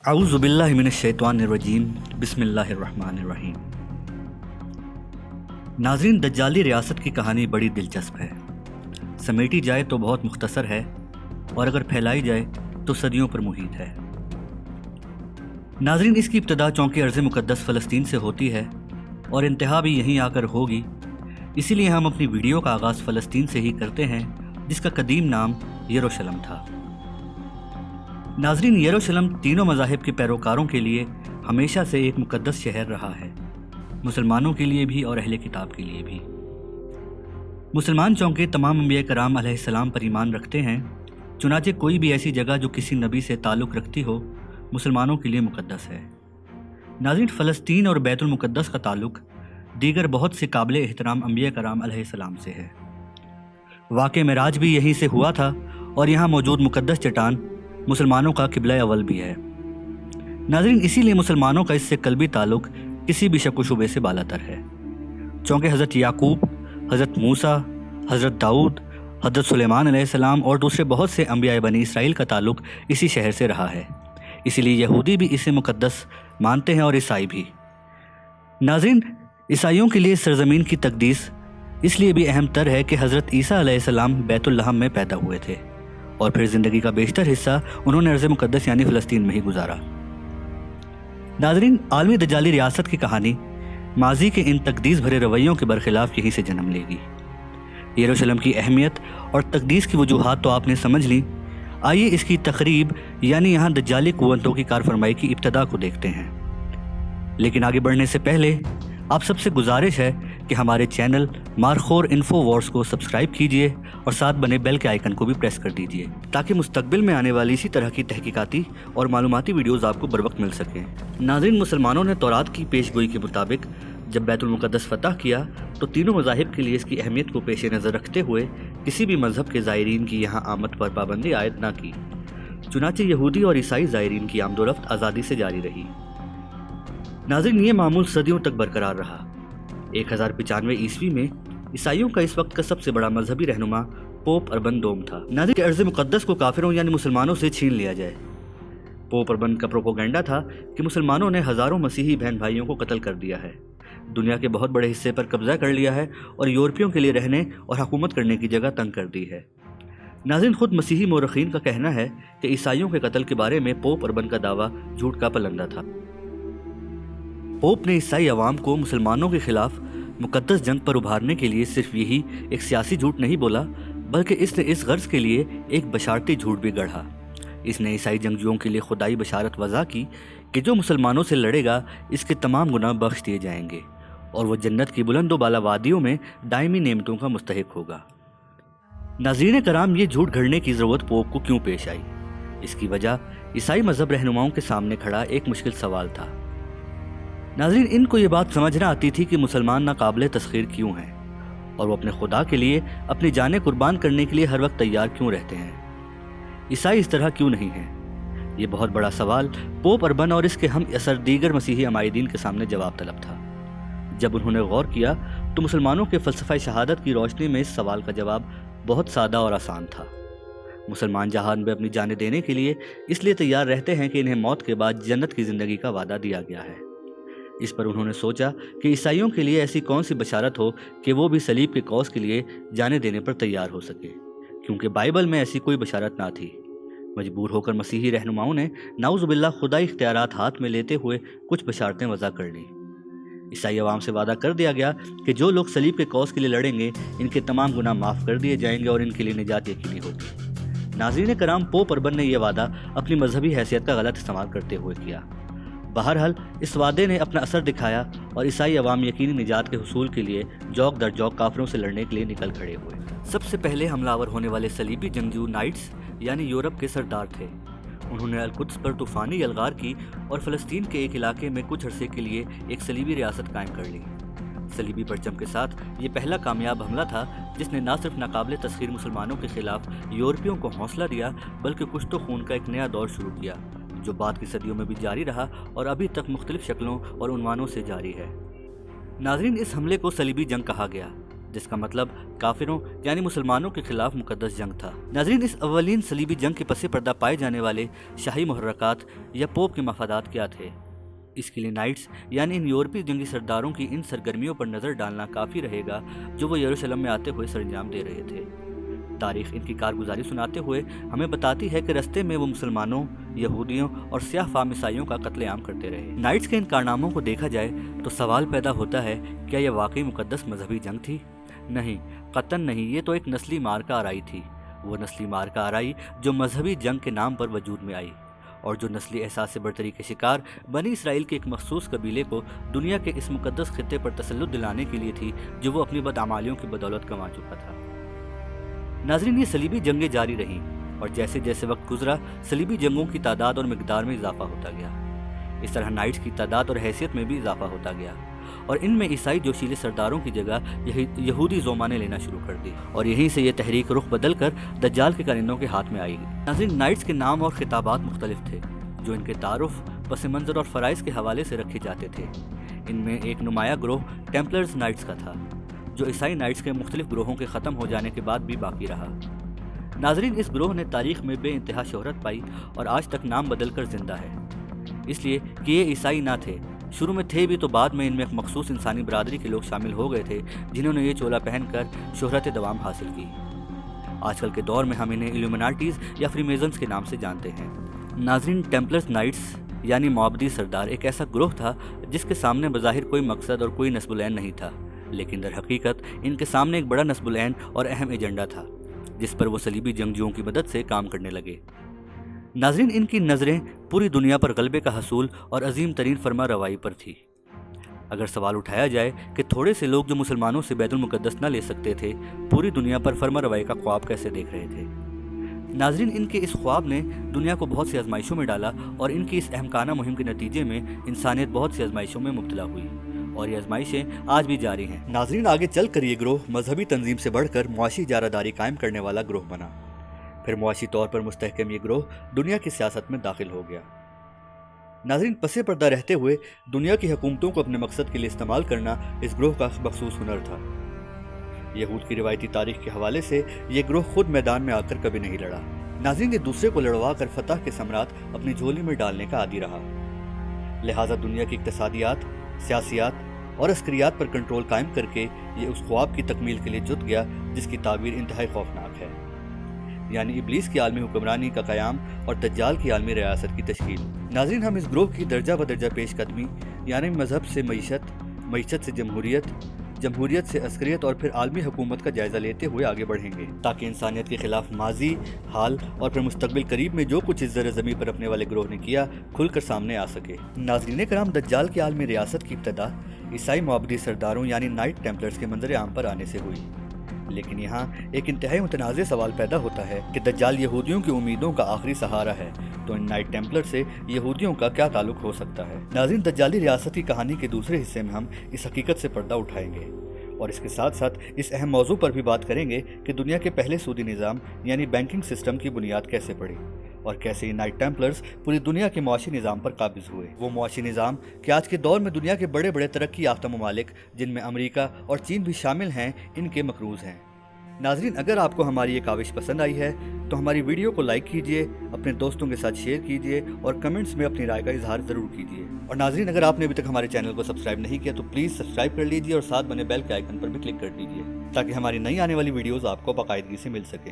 اعوذ باللہ من الشیطان الرجیم بسم اللہ الرحمن الرحیم۔ ناظرین، دجالی ریاست کی کہانی بڑی دلچسپ ہے۔ سمیٹی جائے تو بہت مختصر ہے اور اگر پھیلائی جائے تو صدیوں پر محیط ہے۔ ناظرین، اس کی ابتدا چونکہ ارض مقدس فلسطین سے ہوتی ہے اور انتہا بھی یہیں آ کر ہوگی، اسی لیے ہم اپنی ویڈیو کا آغاز فلسطین سے ہی کرتے ہیں، جس کا قدیم نام یروشلم تھا۔ ناظرین، یروشلم تینوں مذاہب کے پیروکاروں کے لیے ہمیشہ سے ایک مقدس شہر رہا ہے، مسلمانوں کے لیے بھی اور اہل کتاب کے لیے بھی۔ مسلمان چونکہ تمام انبیاء کرام علیہ السلام پر ایمان رکھتے ہیں، چنانچہ کوئی بھی ایسی جگہ جو کسی نبی سے تعلق رکھتی ہو مسلمانوں کے لیے مقدس ہے۔ ناظرین، فلسطین اور بیت المقدس کا تعلق دیگر بہت سے قابل احترام انبیاء کرام علیہ السلام سے ہے۔ واقع معراج بھی یہیں سے ہوا تھا اور یہاں موجود مقدس چٹان مسلمانوں کا قبلہ اول بھی ہے۔ ناظرین، اسی لیے مسلمانوں کا اس سے قلبی تعلق کسی بھی شک و شبے سے بالاتر ہے، چونکہ حضرت یعقوب، حضرت موسیٰ، حضرت داؤد، حضرت سلیمان علیہ السلام اور دوسرے بہت سے انبیاء بنی اسرائیل کا تعلق اسی شہر سے رہا ہے، اسی لیے یہودی بھی اسے مقدس مانتے ہیں اور عیسائی بھی۔ ناظرین، عیسائیوں کے لیے سرزمین کی تقدیس اس لیے بھی اہم تر ہے کہ حضرت عیسیٰ علیہ السلام بیت اللحم میں پیدا ہوئے تھے اور پھر زندگی کا بیشتر حصہ انہوں نے ارض مقدس یعنی فلسطین میں ہی گزارا۔ ناظرین، عالمی دجالی ریاست کی کہانی ماضی کے ان تقدیس بھرے رویوں کے برخلاف یہیں سے جنم لے گی۔ یروشلم کی اہمیت اور تقدیس کی وجوہات تو آپ نے سمجھ لی، آئیے اس کی تخریب یعنی یہاں دجالی قوتوں کی کارفرمائی کی ابتدا کو دیکھتے ہیں۔ لیکن آگے بڑھنے سے پہلے آپ سب سے گزارش ہے کہ ہمارے چینل مارخور انفو وارز کو سبسکرائب کیجئے اور ساتھ بنے بیل کے آئیکن کو بھی پریس کر دیجئے تاکہ مستقبل میں آنے والی اسی طرح کی تحقیقاتی اور معلوماتی ویڈیوز آپ کو بروقت مل سکیں۔ ناظرین، مسلمانوں نے تورات کی پیش گوئی کے مطابق جب بیت المقدس فتح کیا تو تینوں مذاہب کے لیے اس کی اہمیت کو پیش نظر رکھتے ہوئے کسی بھی مذہب کے زائرین کی یہاں آمد پر پابندی عائد نہ کی، چنانچہ یہودی اور عیسائی زائرین کی آمد و رفت آزادی سے جاری رہی۔ ناظرین، یہ معمول صدیوں تک برقرار رہا۔ 1095 عیسوی میں عیسائیوں کا اس وقت کا سب سے بڑا مذہبی رہنما پوپ اربن دوم تھا۔ ناظرین، ارض مقدس کو کافروں یعنی مسلمانوں سے چھین لیا جائے۔ پوپ اربن کا پروپیگنڈا تھا کہ مسلمانوں نے ہزاروں مسیحی بہن بھائیوں کو قتل کر دیا ہے، دنیا کے بہت بڑے حصے پر قبضہ کر لیا ہے اور یورپیوں کے لیے رہنے اور حکومت کرنے کی جگہ تنگ کر دی ہے۔ ناظرین، خود مسیحی مورخین کا کہنا ہے کہ عیسائیوں کے قتل کے بارے میں پوپ اربن کا دعویٰ جھوٹ کا پلندہ تھا۔ پوپ نے عیسائی عوام کو مسلمانوں کے خلاف مقدس جنگ پر ابھارنے کے لیے صرف یہی ایک سیاسی جھوٹ نہیں بولا، بلکہ اس نے اس غرض کے لیے ایک بشارتی جھوٹ بھی گڑھا۔ اس نے عیسائی جنگجوؤں کے لیے خدائی بشارت وضع کی کہ جو مسلمانوں سے لڑے گا اس کے تمام گناہ بخش دیے جائیں گے اور وہ جنت کی بلند و بالا وادیوں میں دائمی نعمتوں کا مستحق ہوگا۔ ناظرین کرام، یہ جھوٹ گھڑنے کی ضرورت پوپ کو کیوں پیش آئی؟ اس کی وجہ عیسائی مذہب رہنماؤں کے سامنے کھڑا ایک مشکل سوال تھا۔ ناظرین، ان کو یہ بات سمجھ نہ آتی تھی کہ مسلمان ناقابل تسخیر کیوں ہیں اور وہ اپنے خدا کے لیے اپنی جانیں قربان کرنے کے لیے ہر وقت تیار کیوں رہتے ہیں۔ عیسائی اس طرح کیوں نہیں ہیں؟ یہ بہت بڑا سوال پوپ اربن اور اس کے ہم اثر دیگر مسیحی عمائدین کے سامنے جواب طلب تھا۔ جب انہوں نے غور کیا تو مسلمانوں کے فلسفہ شہادت کی روشنی میں اس سوال کا جواب بہت سادہ اور آسان تھا۔ مسلمان جہان میں اپنی جانیں دینے کے لیے اس لیے تیار رہتے ہیں کہ انہیں موت کے بعد جنت کی زندگی کا وعدہ دیا گیا ہے۔ اس پر انہوں نے سوچا کہ عیسائیوں کے لیے ایسی کون سی بشارت ہو کہ وہ بھی صلیب کے کوس کے لیے جانے دینے پر تیار ہو سکے، کیونکہ بائبل میں ایسی کوئی بشارت نہ تھی۔ مجبور ہو کر مسیحی رہنماؤں نے نعوذ باللہ خدائی اختیارات ہاتھ میں لیتے ہوئے کچھ بشارتیں وضع کر لیں۔ عیسائی عوام سے وعدہ کر دیا گیا کہ جو لوگ صلیب کے کوس کے لیے لڑیں گے ان کے تمام گناہ معاف کر دیے جائیں گے اور ان کے لیے نجات یقینی ہوگی۔ ناظرین کرام، پوپ اربن نے یہ وعدہ اپنی مذہبی حیثیت کا غلط استعمال کرتے ہوئے کیا۔ بہرحال اس وعدے نے اپنا اثر دکھایا اور عیسائی عوام یقینی نجات کے حصول کے لیے جوک در جوک کافروں سے لڑنے کے لیے نکل کھڑے ہوئے۔ سب سے پہلے حملہ آور ہونے والے صلیبی جنگجو نائٹس یعنی یورپ کے سردار تھے۔ انہوں نے القدس پر طوفانی یلغار کی اور فلسطین کے ایک علاقے میں کچھ عرصے کے لیے ایک صلیبی ریاست قائم کر لی۔ صلیبی پرچم کے ساتھ یہ پہلا کامیاب حملہ تھا جس نے نہ صرف ناقابل تسخیر مسلمانوں کے خلاف یورپیوں کو حوصلہ دیا بلکہ کشت و خون کا ایک نیا دور شروع کیا جو بعد کی صدیوں میں بھی جاری رہا اور ابھی تک مختلف شکلوں اور عنوانوں سے جاری ہے۔ ناظرین، اس حملے کو صلیبی جنگ کہا گیا جس کا مطلب کافروں یعنی مسلمانوں کے خلاف مقدس جنگ تھا۔ ناظرین، اس اولین صلیبی جنگ کے پس پردہ پائے جانے والے شاہی محرکات یا پوپ کے مفادات کیا تھے؟ اس کے لیے نائٹس یعنی ان یورپی جنگی سرداروں کی ان سرگرمیوں پر نظر ڈالنا کافی رہے گا جو وہ یروشلم میں آتے ہوئے سر انجام دے رہے تھے۔ تاریخ ان کی کارگزاری سناتے ہوئے ہمیں بتاتی ہے کہ رستے میں وہ مسلمانوں، یہودیوں اور سیاہ فام عیسائیوں کا قتل عام کرتے رہے۔ نائٹس کے ان کارناموں کو دیکھا جائے تو سوال پیدا ہوتا ہے، کیا یہ واقعی مقدس مذہبی جنگ تھی؟ نہیں، قطعاً نہیں، یہ تو ایک نسلی مارکہ آرائی تھی، وہ نسلی مارکہ آرائی جو مذہبی جنگ کے نام پر وجود میں آئی، اور جو نسلی احساس برتری کے شکار بنی اسرائیل کے ایک مخصوص قبیلے کو دنیا کے اس مقدس خطے پر تسلط دلانے کے لیے تھی جو وہ اپنی بدعمالیوں کی بدولت گنوا چکا تھا۔ ناظرین، یہ صلیبی جنگیں جاری رہیں اور جیسے جیسے وقت گزرا صلیبی جنگوں کی تعداد اور مقدار میں اضافہ ہوتا گیا۔ اس طرح نائٹس کی تعداد اور حیثیت میں بھی اضافہ ہوتا گیا اور ان میں عیسائی جوشیلے سرداروں کی جگہ یہودی زومانے لینا شروع کر دی، اور یہیں سے یہ تحریک رخ بدل کر دجال کے کارندوں کے ہاتھ میں آئی گئی۔ ناظرین، نائٹس کے نام اور خطابات مختلف تھے جو ان کے تعارف، پس منظر اور فرائض کے حوالے سے رکھے جاتے تھے۔ ان میں ایک نمایاں گروہ ٹیمپلرز نائٹس کا تھا جو عیسائی نائٹس کے مختلف گروہوں کے ختم ہو جانے کے بعد بھی باقی رہا۔ ناظرین، اس گروہ نے تاریخ میں بے انتہا شہرت پائی اور آج تک نام بدل کر زندہ ہے، اس لیے کہ یہ عیسائی نہ تھے، شروع میں تھے بھی تو بعد میں ان میں ایک مخصوص انسانی برادری کے لوگ شامل ہو گئے تھے جنہوں نے یہ چولا پہن کر شہرت دوام حاصل کی۔ آج کل کے دور میں ہم انہیں ایلومیناٹیز یا فری میزنز کے نام سے جانتے ہیں۔ ناظرین، ٹیمپلرز نائٹس یعنی معبدی سردار ایک ایسا گروہ تھا جس کے سامنے بظاہر کوئی مقصد اور کوئی نصب العین نہیں تھا، لیکن در حقیقت ان کے سامنے ایک بڑا نصب العین اور اہم ایجنڈا تھا جس پر وہ صلیبی جنگجوؤں کی مدد سے کام کرنے لگے۔ ناظرین، ان کی نظریں پوری دنیا پر غلبے کا حصول اور عظیم ترین فرما روائی پر تھی۔ اگر سوال اٹھایا جائے کہ تھوڑے سے لوگ جو مسلمانوں سے بیت المقدس نہ لے سکتے تھے پوری دنیا پر فرما روائی کا خواب کیسے دیکھ رہے تھے؟ ناظرین، ان کے اس خواب نے دنیا کو بہت سی آزمائشوں میں ڈالا اور ان کی اس احمقانہ مہم کے نتیجے میں انسانیت بہت سی آزمائشوں میں مبتلا ہوئی اور یہ آزمائشیں آج بھی جاری ہیں۔ ناظرین، آگے چل کر یہ گروہ مذہبی تنظیم سے بڑھ کر معاشی اجارہ داری قائم کرنے والا گروہ بنا، پھر معاشی طور پر مستحکم یہ گروہ دنیا کی سیاست میں داخل ہو گیا۔ ناظرین، پس پردہ رہتے ہوئے دنیا کی حکومتوں کو اپنے مقصد کے لیے استعمال کرنا اس گروہ کا مخصوص ہنر تھا۔ یہود کی روایتی تاریخ کے حوالے سے یہ گروہ خود میدان میں آ کر کبھی نہیں لڑا۔ ناظرین، یہ دوسرے کو لڑوا کر فتح کے ثمرات اپنی جھولی میں ڈالنے کا عادی رہا، لہٰذا دنیا کی اقتصادیات، سیاسیات اور عسکریات پر کنٹرول قائم کر کے یہ اس خواب کی تکمیل کے لیے جت گیا جس کی تعبیر انتہائی خوفناک ہے، یعنی ابلیس کی عالمی حکمرانی کا قیام اور دجال کی عالمی ریاست کی تشکیل۔ ناظرین، ہم اس گروہ کی درجہ بدرجہ پیش قدمی یعنی مذہب سے معیشت، معیشت سے جمہوریت، جمہوریت سے عسکریت اور پھر عالمی حکومت کا جائزہ لیتے ہوئے آگے بڑھیں گے تاکہ انسانیت کے خلاف ماضی، حال اور پھر مستقبل قریب میں جو کچھ اس زر زمین پر اپنے والے گروہ نے کیا کھل کر سامنے آ سکے۔ ناظرین کرام، دجال کی عالمی ریاست کی ابتدا عیسائی معبدی سرداروں یعنی نائٹ ٹیمپلرز کے منظر عام پر آنے سے ہوئی، لیکن یہاں ایک انتہائی متنازع سوال پیدا ہوتا ہے کہ دجال یہودیوں کی امیدوں کا آخری سہارا ہے تو ان نائٹ ٹیمپلر سے یہودیوں کا کیا تعلق ہو سکتا ہے؟ ناظرین، دجالی ریاست کی کہانی کے دوسرے حصے میں ہم اس حقیقت سے پردہ اٹھائیں گے اور اس کے ساتھ ساتھ اس اہم موضوع پر بھی بات کریں گے کہ دنیا کے پہلے سودی نظام یعنی بینکنگ سسٹم کی بنیاد کیسے پڑی اور کیسے یہ نائٹ ٹیمپلرز پوری دنیا کے معاشی نظام پر قابض ہوئے۔ وہ معاشی نظام کہ آج کے دور میں دنیا کے بڑے بڑے ترقی یافتہ ممالک جن میں امریکہ اور چین بھی شامل ہیں ان کے مقروض ہیں۔ ناظرین، اگر آپ کو ہماری یہ کاوش پسند آئی ہے تو ہماری ویڈیو کو لائک کیجئے، اپنے دوستوں کے ساتھ شیئر کیجئے اور کمنٹس میں اپنی رائے کا اظہار ضرور کیجئے۔ اور ناظرین، اگر آپ نے ابھی تک ہمارے چینل کو سبسکرائب نہیں کیا تو پلیز سبسکرائب کر لیجئے اور ساتھ بنے بیل کے آئیکن پر بھی کلک کر دیجئے تاکہ ہماری نئی آنے والی ویڈیوز آپ کو باقاعدگی سے مل سکے۔